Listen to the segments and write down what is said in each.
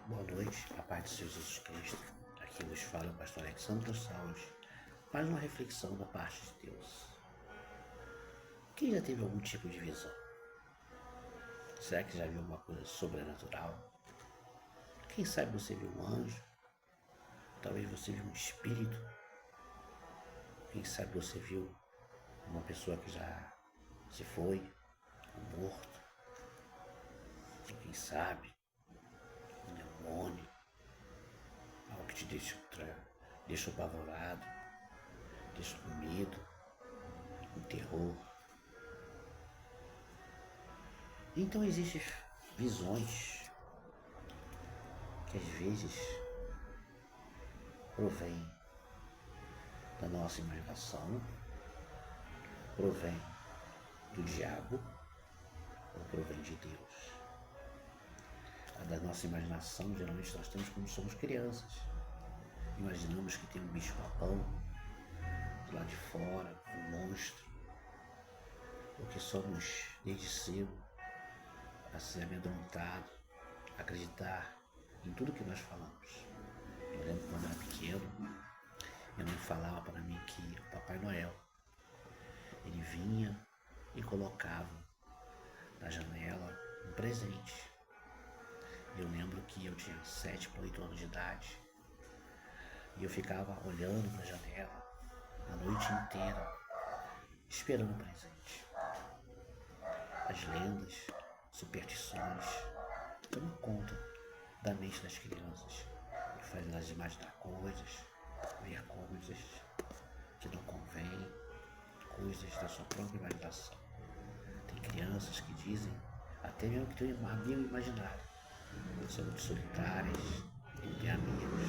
Boa noite, a paz do Senhor Jesus Cristo. Aqui nos fala o pastor Alexandre Gonçalves. Mais uma reflexão da parte de Deus. Quem já teve algum tipo de visão? Será que já viu uma coisa sobrenatural? Quem sabe você viu um anjo? Talvez você viu um espírito? Quem sabe você viu uma pessoa que já se foi, um morto? Quem sabe um demônio? Algo que te deixa apavorado, deixa com medo, com terror. Então existem visões que às vezes provém da nossa imaginação, provém do diabo ou provém de Deus. A da nossa imaginação, geralmente nós temos quando somos crianças. Imaginamos que tem um bicho-papão do lado de fora, um monstro, porque somos desde cedo a ser amedrontado, a acreditar em tudo que nós falamos. Eu lembro quando eu era pequeno, minha mãe falava para mim que o Papai Noel, ele vinha e colocava na janela um presente. Eu lembro que eu tinha 7 para 8 anos de idade e eu ficava olhando para a janela a noite inteira, esperando o presente. As lendas, superstições, tomam conta da mente das crianças e fazem elas imaginar coisas, ver coisas que não convêm, coisas da sua própria imaginação. Tem crianças que dizem até mesmo que tem um amigo imaginário, são muito solitárias, não têm amigos,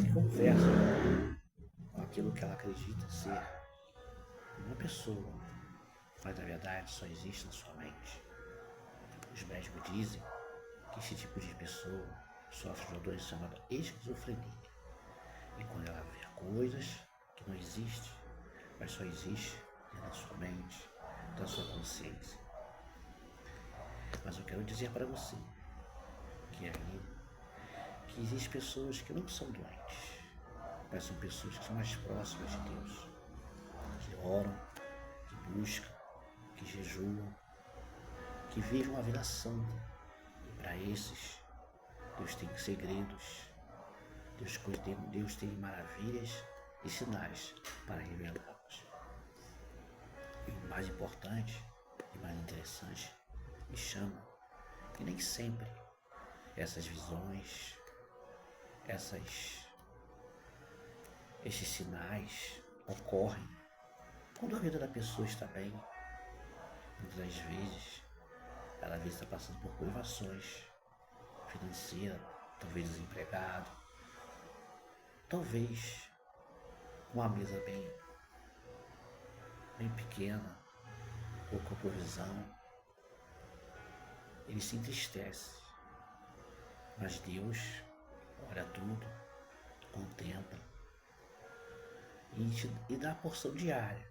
e conversam com aquilo que ela acredita ser uma pessoa, mas na verdade só existe na sua mente. Os médicos dizem que esse tipo de pessoa sofre de uma doença chamada esquizofrenia. E quando ela vê coisas que não existem, mas só existe na sua mente, na sua consciência. Mas eu quero dizer para você que existem pessoas que não são doentes, mas são pessoas que são mais próximas de Deus, que oram, que buscam, que jejuam, que vivem uma vida santa. E para esses, Deus tem segredos, Deus tem maravilhas e sinais para revelá-los. E o mais importante e mais interessante, me chama que nem sempre essas visões, esses sinais ocorrem quando a vida da pessoa está bem. Muitas das vezes ela está passando por privações financeiras, talvez desempregado, talvez uma mesa bem pequena, pouca provisão. Ele se entristece, mas Deus olha tudo, contempla e dá a porção diária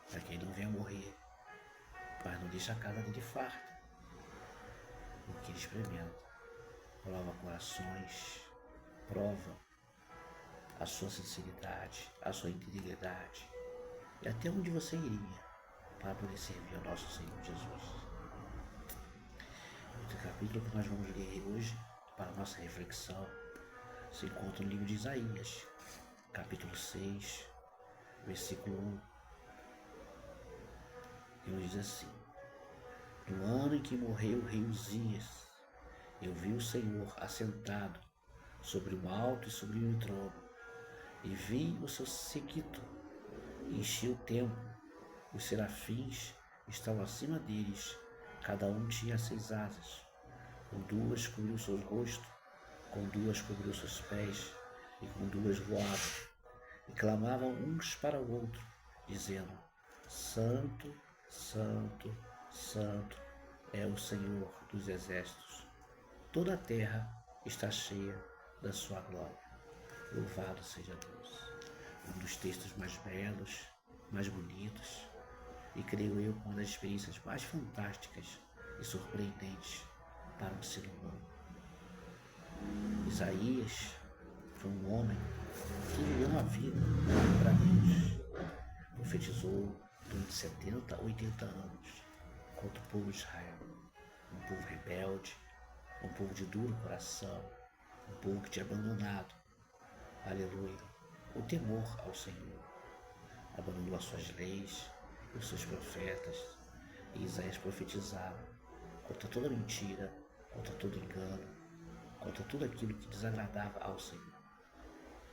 para que ele não venha morrer, mas não deixa a casa dele farta, porque ele experimenta, prova corações, prova a sua sinceridade, a sua integridade e até onde você iria para poder servir ao nosso Senhor Jesus. O capítulo que nós vamos ler hoje para a nossa reflexão se encontra no livro de Isaías, capítulo 6, versículo 1, que nos diz assim: no ano em que morreu o rei Uzias, eu vi o Senhor assentado sobre um alto e sublime trono, e vi o seu séquito, enchia o templo, os serafins estavam acima deles, cada um tinha 6 asas, com 2 cobriu seus rostos, com 2 cobriu seus pés, e com 2 voavam, e clamavam uns para o outro, dizendo: Santo, Santo, Santo é o Senhor dos exércitos. Toda a terra está cheia da sua glória. Louvado seja Deus. Um dos textos mais belos, mais bonitos, e creio eu uma das experiências mais fantásticas e surpreendentes para um ser humano. Isaías foi um homem que viveu uma vida para Deus. Profetizou durante 70 a 80 anos contra o povo de Israel. Um povo rebelde, um povo de duro coração, um povo que tinha abandonado, aleluia, o temor ao Senhor. Abandonou as suas leis, os seus profetas, e Isaías profetizava contra toda mentira, contra todo engano, contra tudo aquilo que desagradava ao Senhor.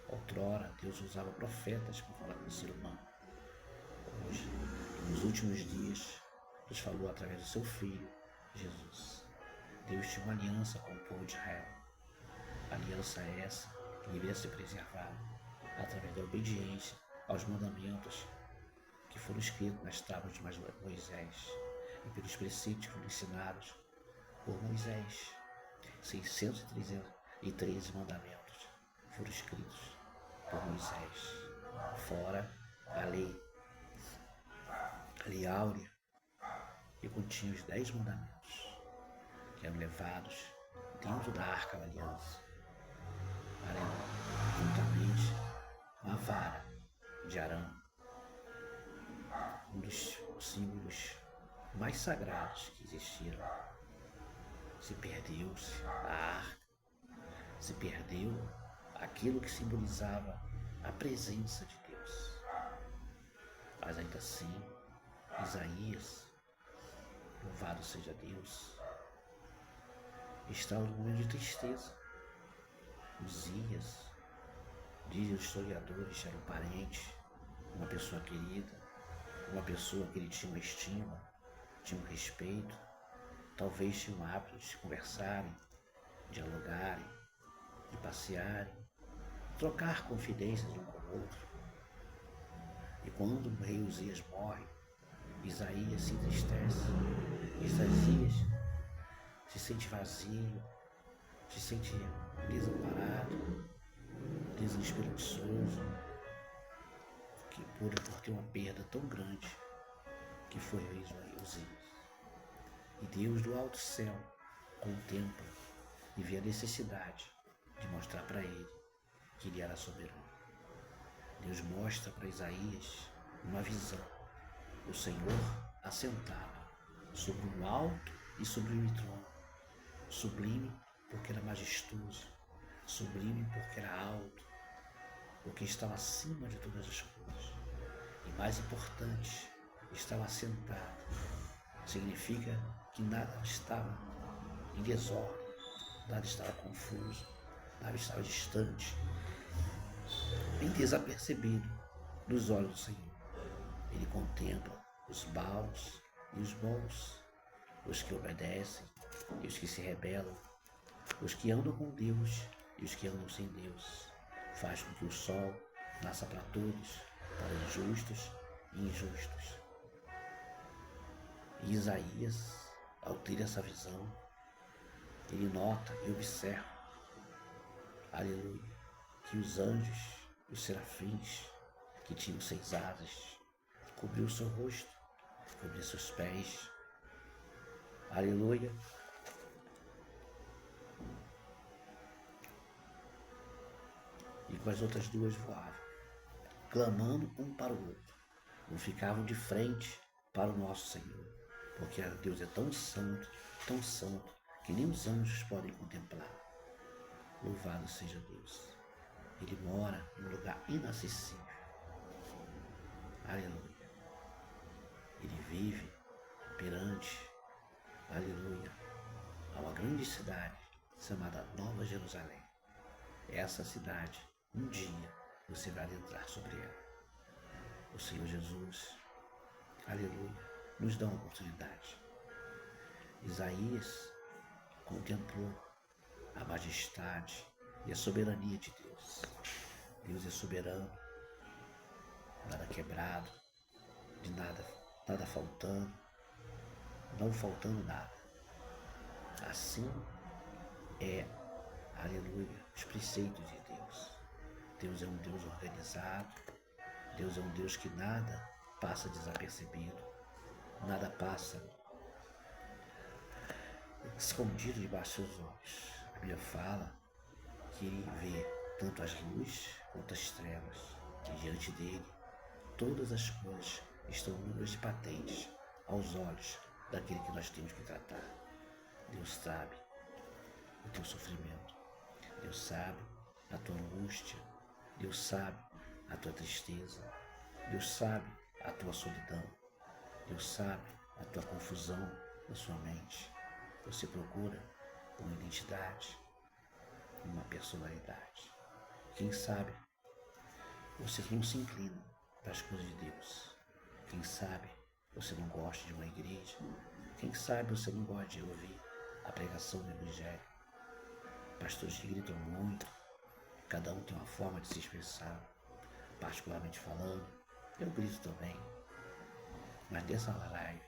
Outrora, Deus usava profetas para falar com o ser humano. Hoje, nos últimos dias, Deus falou através do seu Filho, Jesus. Deus tinha uma aliança com o povo de Israel. Aliança essa que deveria ser preservada através da obediência aos mandamentos que foram escritos nas tábuas de Moisés e pelos preceitos que foram ensinados por Moisés. 613 mandamentos foram escritos por Moisés, fora a lei áurea, que continha os 10 mandamentos, que eram levados dentro da arca da aliança, juntamente com a vara de Arão, um dos símbolos mais sagrados que existiram. Se perdeu-se a arca, se perdeu aquilo que simbolizava a presença de Deus. Mas ainda assim, Isaías, louvado seja Deus, estava num momento de tristeza. Uzias, dizem os historiadores, era um parente, uma pessoa querida, uma pessoa que ele tinha uma estima, tinha um respeito, talvez tinha um hábito de se conversarem, dialogarem, de passearem, trocar confidências um com o outro. E quando o rei Uzias morre, Isaías se entristece, Isaías se sente vazio, se sente desamparado, desesperançoso, por ter uma perda tão grande que foi o rei Uzias. E Deus do alto céu contempla e vê a necessidade de mostrar para ele que ele era soberano. Deus mostra para Isaías uma visão, o Senhor assentado sobre um alto e sublime trono, sublime porque era majestoso, sublime porque era alto, porque estava acima de todas as coisas. E mais importante, estava assentado. Significa que nada estava em desordem, nada estava confuso, nada estava distante, bem desapercebido dos olhos do Senhor. Ele contempla os maus e os bons, os que obedecem e os que se rebelam, os que andam com Deus e os que andam sem Deus. Faz com que o sol nasça para todos, para justos e injustos. E Isaías, ao ter essa visão, ele nota e observa, aleluia, que os anjos, os serafins, que tinham 6 asas, cobriu o seu rosto, cobriu seus pés, aleluia. E com as outras 2 voavam, clamando um para o outro. Não ficavam de frente para o nosso Senhor, porque Deus é tão santo, que nem os anjos podem contemplar. Louvado seja Deus. Ele mora num lugar inacessível. Aleluia. Ele vive perante, aleluia, a uma grande cidade chamada Nova Jerusalém. Essa cidade, um dia, você vai adentrar sobre ela. O Senhor Jesus, aleluia, nos dá uma oportunidade. Isaías contemplou a majestade e a soberania de Deus. Deus é soberano, nada quebrado, de nada faltando, não faltando nada. Assim é, aleluia, os preceitos de Deus. Deus é um Deus organizado, Deus é um Deus que nada passa desapercebido, nada passa escondido debaixo dos olhos. A Bíblia fala que ele vê tanto as luzes quanto as trevas, que diante dele todas as coisas estão nulas e patentes aos olhos daquele que nós temos que tratar. Deus sabe o teu sofrimento, Deus sabe a tua angústia, Deus sabe a tua tristeza, Deus sabe a tua solidão, Deus sabe a tua confusão na sua mente. Você procura uma identidade, uma personalidade. Quem sabe você não se inclina para as coisas de Deus. Quem sabe você não gosta de uma igreja. Quem sabe você não gosta de ouvir a pregação do Evangelho. Pastores que gritam muito, cada um tem uma forma de se expressar. Particularmente falando, eu grito também. Mas dessa live,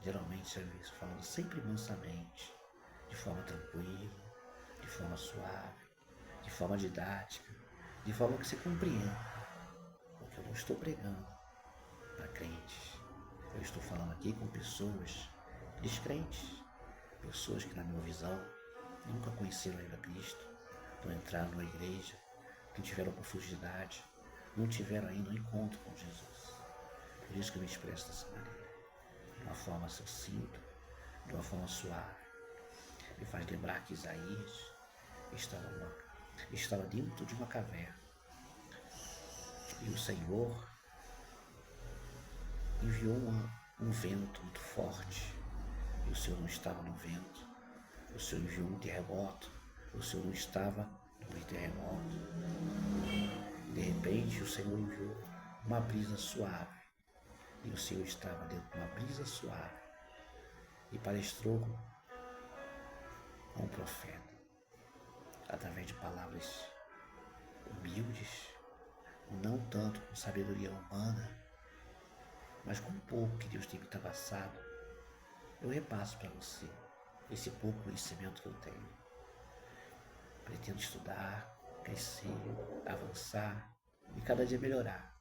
geralmente você vê isso falando sempre mansamente, de forma tranquila, de forma suave, de forma didática, de forma que você compreenda. Porque eu não estou pregando para crentes. Eu estou falando aqui com pessoas descrentes, pessoas que, na minha visão, nunca conheceram ainda Cristo, não entraram na igreja, não tiveram profundidade, não tiveram ainda um encontro com Jesus. Por isso que eu me expresso dessa maneira, de uma forma sucinta, de uma forma suave. Me faz lembrar que Isaías estava dentro de uma caverna e o Senhor enviou um vento muito forte. E o Senhor não estava no vento. O Senhor enviou um terremoto. O Senhor não estava no terremoto. De repente, o Senhor enviou uma brisa suave. E o Senhor estava dentro de uma brisa suave. E palestrou com um profeta, através de palavras humildes, não tanto com sabedoria humana, mas com um pouco que Deus tem me passado. Eu repasso para você esse pouco conhecimento que eu tenho. Pretendo estudar, crescer, avançar e cada dia melhorar,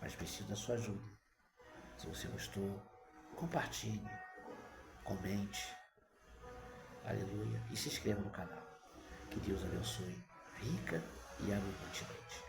mas preciso da sua ajuda. Se você gostou, compartilhe, comente, aleluia, e se inscreva no canal. Que Deus abençoe rica e abundantemente.